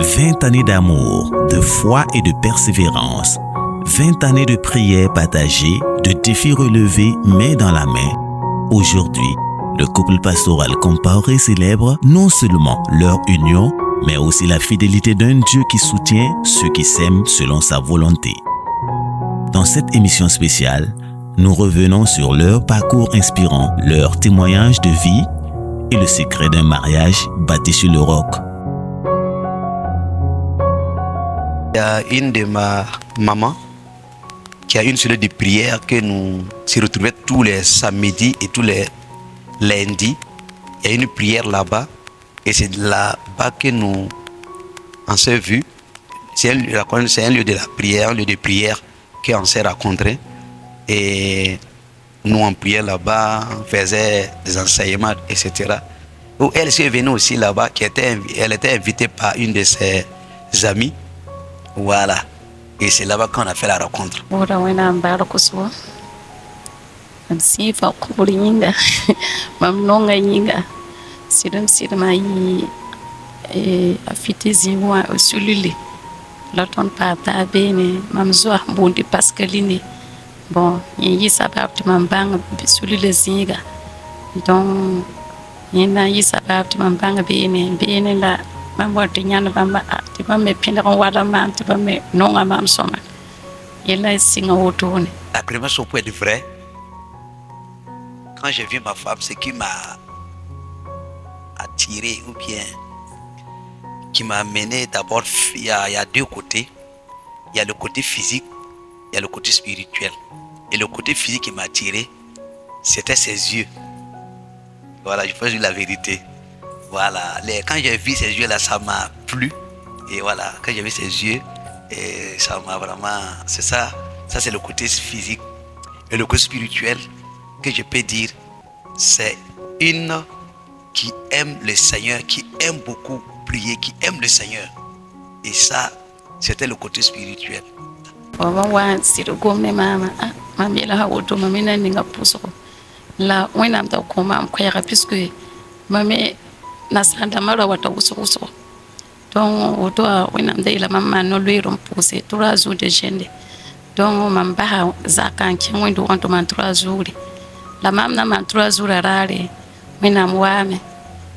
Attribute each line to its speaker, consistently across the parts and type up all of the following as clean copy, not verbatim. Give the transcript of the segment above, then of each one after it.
Speaker 1: 20 années d'amour, de foi et de persévérance. 20 années de prières partagées, de défis relevés main dans la main. Aujourd'hui, le couple pastoral comparé célèbre non seulement leur union, mais aussi la fidélité d'un Dieu qui soutient ceux qui s'aiment selon sa volonté. Dans cette émission spéciale, nous revenons sur leur parcours inspirant, leur témoignage de vie et le secret d'un mariage bâti sur le roc.
Speaker 2: Il y a une de ma maman qui a une cellule de prière que nous se retrouvons tous les samedis et tous les lundis. Il y a une prière là-bas et c'est là-bas que nous on s'est vus. C'est un lieu de la prière, un lieu de prière qu'on s'est rencontrés. Et nous on priait là-bas, on faisait des enseignements, etc. Où elle s'est venue aussi là-bas, elle était invitée par une de ses amies. Voilà. Et c'est là-bas qu'on a fait la rencontre.
Speaker 3: Bon, il y a sabab de mambang suli le zinga. Donc, il y a sabab de mambang bene la mambo de nyana bamba ti bambe pinda on wada mam ti bambe non amam soma. Il a singa autour.
Speaker 2: La première chose pour être vrai, quand j'ai vu ma femme, ce qui m'a attiré ou bien qui m'a amené d'abord, il y a deux côtés. Il y a le côté physique, il y a le côté spirituel. Et le côté physique qui m'a attiré, c'était ses yeux. Voilà, je peux dire la vérité. Voilà, quand j'ai vu ses yeux là, ça m'a plu. Et voilà, quand j'ai vu ses yeux, et ça m'a vraiment... C'est ça, c'est le côté physique. Et le côté spirituel, que je peux dire, c'est une qui aime le Seigneur, qui aime beaucoup prier, qui aime le Seigneur. Et ça, c'était le côté spirituel.
Speaker 3: Mamela hawoto mamena ninga puso la wena mta koma mkwaya puisque mame nasanda mara wata uso donc oto wena mda ila mama no lwero mpuse turazu de jende donc mamba zakan kimwendo wanto manturazu la mamna manturazu rare wena mwame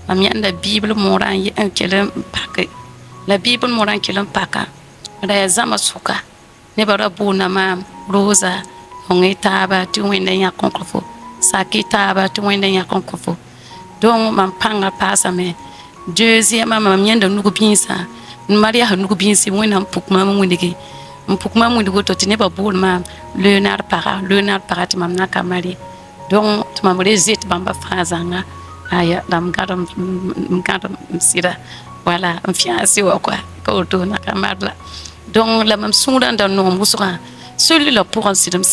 Speaker 3: mamianda bible moran yi ankelen pakke la bible moran kelen paka da zama suka ne bara bona mam rosa on etaba tu wenda ya konkrofo sakitaba tu wenda ya konkrofo donc man panga pasa me deuxième mama mienda nugo binsa maria ha nugo binsi wena mpukma mwindiki mpukma mwindiko to tineba bol ma Leonard para ti mamna kamari donc tu mamre zit bamba fazanga aya dam gadam msira voilà fiancé wa quoi ko to na kamarla donc la mam sunda dans no musura celui-là pour un sidam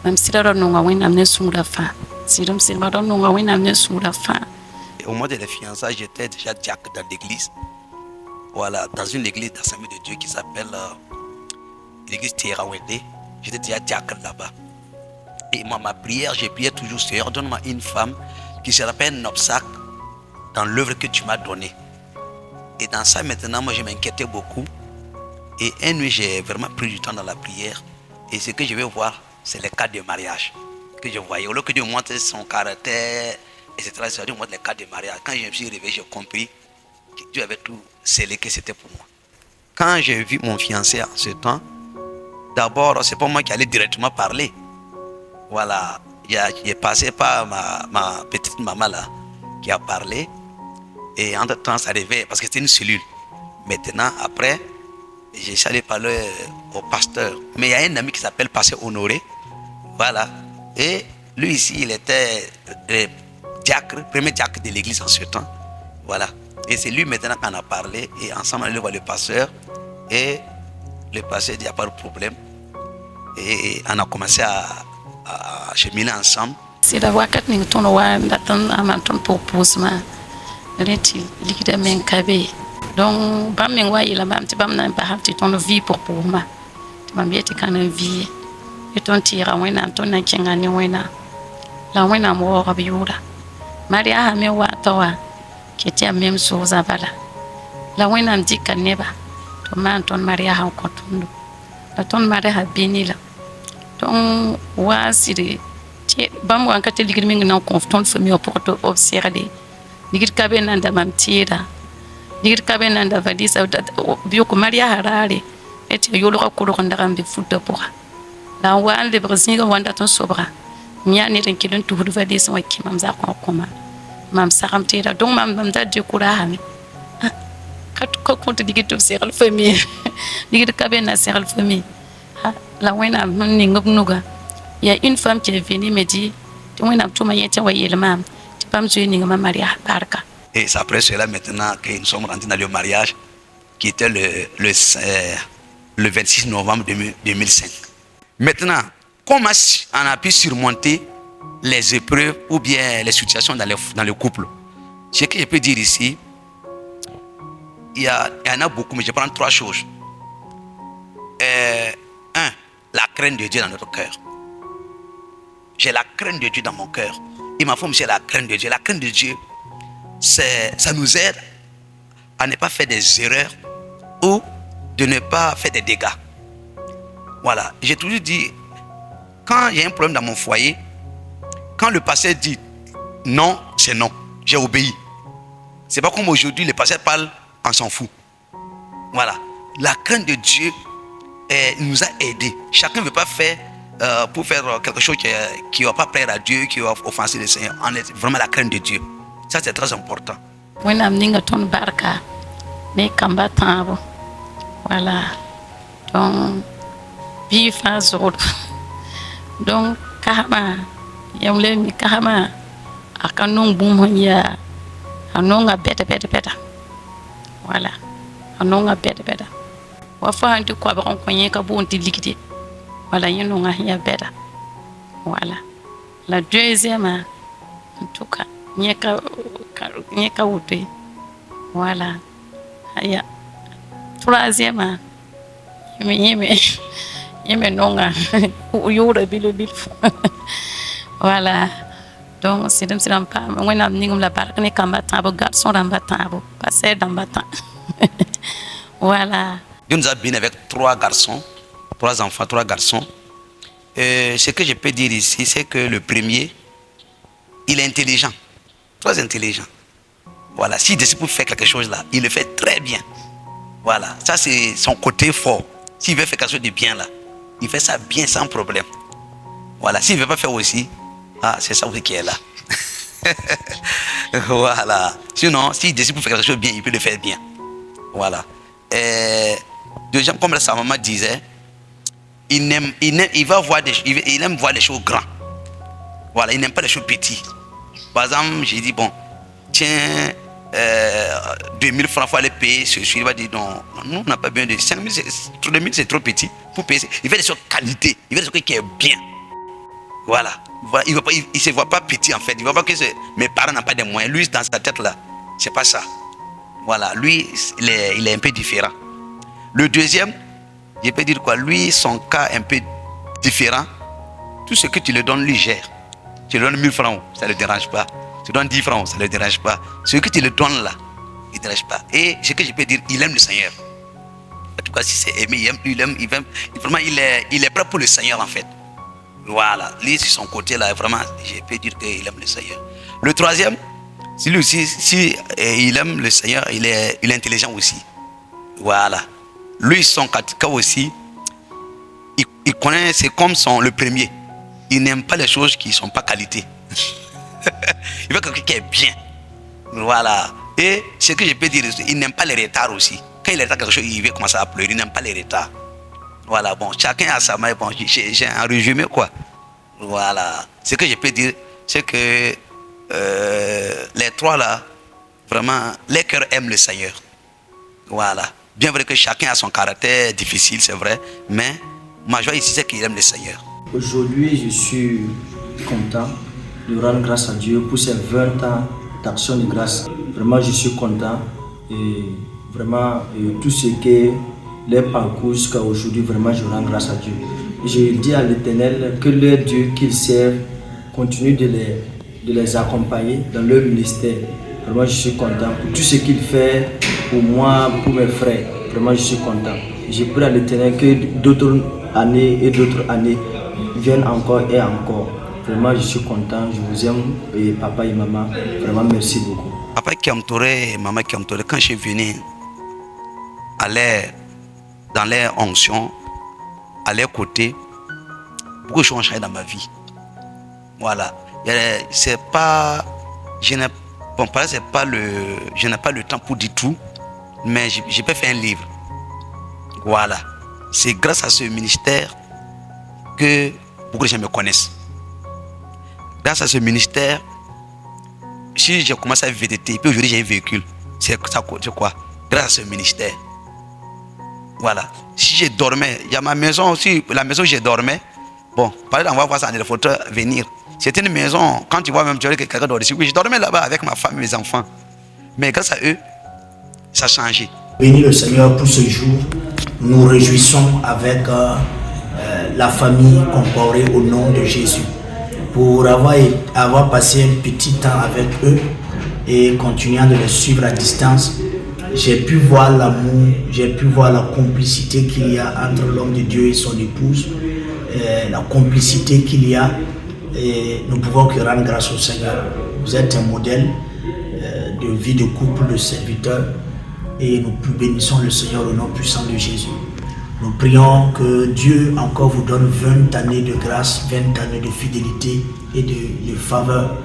Speaker 3: même si là non on a amené sous la fin sidam non on a amené sous la fin.
Speaker 2: Au moment de la fiançailles, j'étais déjà diacre dans l'église. Voilà, dans une église d'Assemblée de Dieu qui s'appelle l'église Thérawende. J'étais déjà diacre là-bas. Et moi, ma prière, j'ai prié toujours, Seigneur, donne-moi une femme qui se rappelle un obstacle dans l'œuvre que tu m'as donnée. Et dans ça, maintenant, moi, je m'inquiétais beaucoup. Et une nuit, j'ai vraiment pris du temps dans la prière. Et ce que je vais voir, c'est les cas de mariage que je voyais. Au lieu que Dieu montre son caractère, etc., Dieu montre les cas de mariage. Quand je me suis réveillé, j'ai compris que Dieu avait tout scellé, que c'était pour moi. Quand j'ai vu mon fiancé en ce temps, d'abord, c'est pas moi qui allais directement parler. Voilà, j'ai passé par ma petite maman là, qui a parlé. Et entre-temps, ça arrivait, parce que c'était une cellule. Maintenant, après, j'ai allé parler au pasteur. Mais il y a un ami qui s'appelle Pasteur Honoré. Voilà. Et lui ici, il était le diacre, premier diacre de l'église en ce temps. Voilà. Et c'est lui maintenant qu'on a parlé. Et ensemble, on allait voir le pasteur. Et le pasteur dit, il n'y a pas de problème. Et on a commencé à cheminer ensemble.
Speaker 3: C'est d'avoir quatre minutes d'attendre à m'entendre pour pousser. Reti likida men kabe. Donc, bam men wa ila bam ti bam na ba hafti ton vie pour moi. Ti bam yeti kana vie. Et ton tira wena ton na kengani wena. La wena mo rabiura. Maria ha me wa tawa. Qui était la même chose à Bala. la wẽnnaam dɩka neba tɩ maan tõnd maria sãn kõ tõndo la tõnd maria bɩ la tõnd wa n sɩd bãmb wa n ka tɩ ligd meng na n kõ tõnd famille wã pʋgẽ tɩ b segde ligd ka be nan da mam tɩɩda ligd ka be nan da valisa bɩʋk maria raare tɩ yolga korg n dag n be futa pʋga la n wa n lebg zĩigã wa n dat n sobga n yaa ned n kell n tusd valis wã kẽ mam zakẽ wã kõma mam sagem tɩɩda donc mam da découragame ka kõt ligd tɩ b segl famille ligd ka be na segl famille la wẽnnaam sẽn ning b nuga il y a une femme qui est venue me dire tɩ wẽnnaam tʋma yẽ tɩ wa yeel maam tɩ bãmb zoe ningma maria barka.
Speaker 2: Et c'est après cela maintenant que nous sommes rentrés dans le mariage qui était le 26 novembre 2005. Maintenant, comment on a pu surmonter les épreuves ou bien les situations dans le couple? Ce que je peux dire ici, il y en a beaucoup, mais je prends 3 choses. Un, la crainte de Dieu dans notre cœur. J'ai la crainte de Dieu dans mon cœur. Et ma femme, c'est la crainte de Dieu. La crainte de Dieu, ça nous aide à ne pas faire des erreurs ou de ne pas faire des dégâts. Voilà. J'ai toujours dit, quand il y a un problème dans mon foyer, quand le pasteur dit non, c'est non. J'ai obéi. C'est pas comme aujourd'hui, le pasteur parle, on s'en fout. Voilà. La crainte de Dieu nous a aidés. Chacun ne veut pas faire pour faire quelque chose qui ne va pas plaire à Dieu, qui va offenser le Seigneur. On est vraiment la crainte de Dieu. Ça, c'est très important.
Speaker 3: Wẽnnaam ninga tõnd barka ne kamba tãabo voilà donc bɩ fãa zogd donc kasma yam le mi kasma a ka nong bũmb sẽn yaa a nonga bɛd-bɛda voilà a nonga bɛd-bɛda wa fa sãn tɩ koabg n kõ yẽ ka boond tɩ ligde wala yẽ nonga sẽn yaa bɛda voilà la deuxième en tout cas yẽ ka woto voilà aya troisième yẽ me nonga yʋʋra bil voilà donc sɩdem sɩd n paam wẽnnaam ningm la bark ne kamba tãabo garçon rãmba tãabo pa sɛr dãmba tã voilà.
Speaker 2: Dieu nous a bénis avec 3 garçons, 3 enfants, 3 garçons. Ce que je peux dire ici, c'est que le premier, il est intelligent, très intelligent. Voilà, s'il décide pour faire quelque chose là, il le fait très bien. Voilà, ça c'est son côté fort. S'il veut faire quelque chose de bien là, il fait ça bien sans problème. Voilà, s'il ne veut pas faire aussi, c'est ça aussi qui est là. Voilà, sinon, s'il décide pour faire quelque chose de bien, il peut le faire bien. Voilà. Deuxième, comme sa maman disait, il aime voir les choses grandes. Voilà, il n'aime pas les choses petites. Par exemple, j'ai dit, bon, tiens, 2000 francs, il faut aller payer ceci. Il va dire, non, nous, on n'a pas besoin de 5000, 2000, c'est trop petit. Pour payer, il veut des choses qualité, il veut des choses qui est bien. Voilà. Il ne se voit pas petit en fait. Il ne voit pas que mes parents n'ont pas de moyens. Lui, dans sa tête là, c'est pas ça. Voilà, lui, il est un peu différent. Le deuxième, je peux dire quoi? Lui, son cas est un peu différent. Tout ce que tu lui donnes, lui gère. Tu lui donnes 1000 francs, ça ne le dérange pas. Tu lui donnes 10 francs, ça ne le dérange pas. Ce que tu lui donnes là, il ne dérange pas. Et ce que je peux dire, il aime le Seigneur. En tout cas, si c'est aimé, vraiment, il est prêt pour le Seigneur en fait. Voilà, lui, sur son côté là, vraiment, je peux dire qu'il aime le Seigneur. Le troisième, si lui aussi, si il aime le Seigneur, il est intelligent aussi. Voilà. Lui, son cas aussi, il connaît, c'est comme le premier. Il n'aime pas les choses qui ne sont pas qualité. Il veut quelqu'un qui est bien. Voilà. Et ce que je peux dire, il n'aime pas les retards aussi. Quand il retard quelque chose, il veut commencer à pleurer. Il n'aime pas les retards. Voilà, bon, chacun a sa main. Bon, j'ai un résumé, quoi. Voilà. Ce que je peux dire, c'est que les trois là, vraiment, les cœurs aiment le Seigneur. Voilà. Bien vrai que chacun a son caractère difficile, c'est vrai, mais ma joie ici, c'est qu'il aime le Seigneur.
Speaker 4: Aujourd'hui, je suis content de rendre grâce à Dieu pour ces 20 ans d'action de grâce. Vraiment, je suis content et vraiment, tout ce que les parcours jusqu'à aujourd'hui, vraiment, je rends grâce à Dieu. Je dis à l'Éternel que leur Dieu qu'ils servent continue de les accompagner dans leur ministère. Vraiment, je suis content pour tout ce qu'il fait pour moi, pour mes frères. Vraiment, je suis content. Je prie à l'Éternel que d'autres années et d'autres années viennent encore et encore. Vraiment, je suis content. Je vous aime, et papa et maman. Vraiment, merci beaucoup.
Speaker 2: Papa Kiamtore et maman Kiamtore, quand je suis venu dans leur onction, à leur côté, beaucoup de choses ont changé dans ma vie. Voilà. C'est pas, je n'ai pas le temps pour dire tout, mais je peux faire un livre. Voilà. C'est grâce à ce ministère que beaucoup de gens me connaissent. Grâce à ce ministère, si j'ai commencé à VTT, puis aujourd'hui j'ai un véhicule, c'est quoi? Grâce à ce ministère. Voilà. Si je dormais, il y a ma maison aussi, la maison où je dormais. Bon, par exemple, on va voir ça dans les photos venir. C'était une maison, quand tu vois même, tu vois que quelqu'un dort ici. Oui, je dormais là-bas avec ma femme et mes enfants. Mais grâce à eux, ça a changé.
Speaker 5: Bénis le Seigneur pour ce jour. Nous réjouissons avec la famille comparée au nom de Jésus. Pour avoir passé un petit temps avec eux et continuant de les suivre à distance, j'ai pu voir l'amour, j'ai pu voir la complicité qu'il y a entre l'homme de Dieu et son épouse, la complicité qu'il y a, et nous pouvons que rendre grâce au Seigneur. Vous êtes un modèle de vie de couple, de serviteur, et nous bénissons le Seigneur au nom puissant de Jésus. Nous prions que Dieu encore vous donne 20 années de grâce, 20 années de fidélité et de faveur,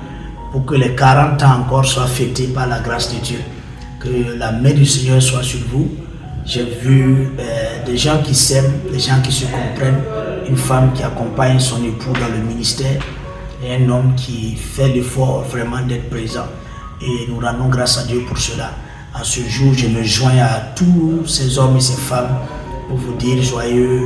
Speaker 5: pour que les 40 ans encore soient fêtés par la grâce de Dieu. Que la main du Seigneur soit sur vous. J'ai vu des gens qui s'aiment, des gens qui se comprennent, une femme qui accompagne son époux dans le ministère et un homme qui fait l'effort vraiment d'être présent. Et nous rendons grâce à Dieu pour cela. À ce jour, je me joins à tous ces hommes et ces femmes pour vous dire joyeux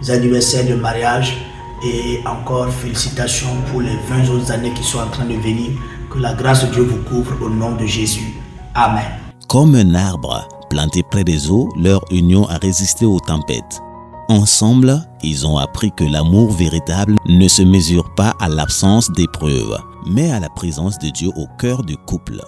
Speaker 5: anniversaires de mariage et encore félicitations pour les 20 autres années qui sont en train de venir. Que la grâce de Dieu vous couvre au nom de Jésus. Amen.
Speaker 1: Comme un arbre planté près des eaux, leur union a résisté aux tempêtes. Ensemble, ils ont appris que l'amour véritable ne se mesure pas à l'absence d'épreuves, mais à la présence de Dieu au cœur du couple.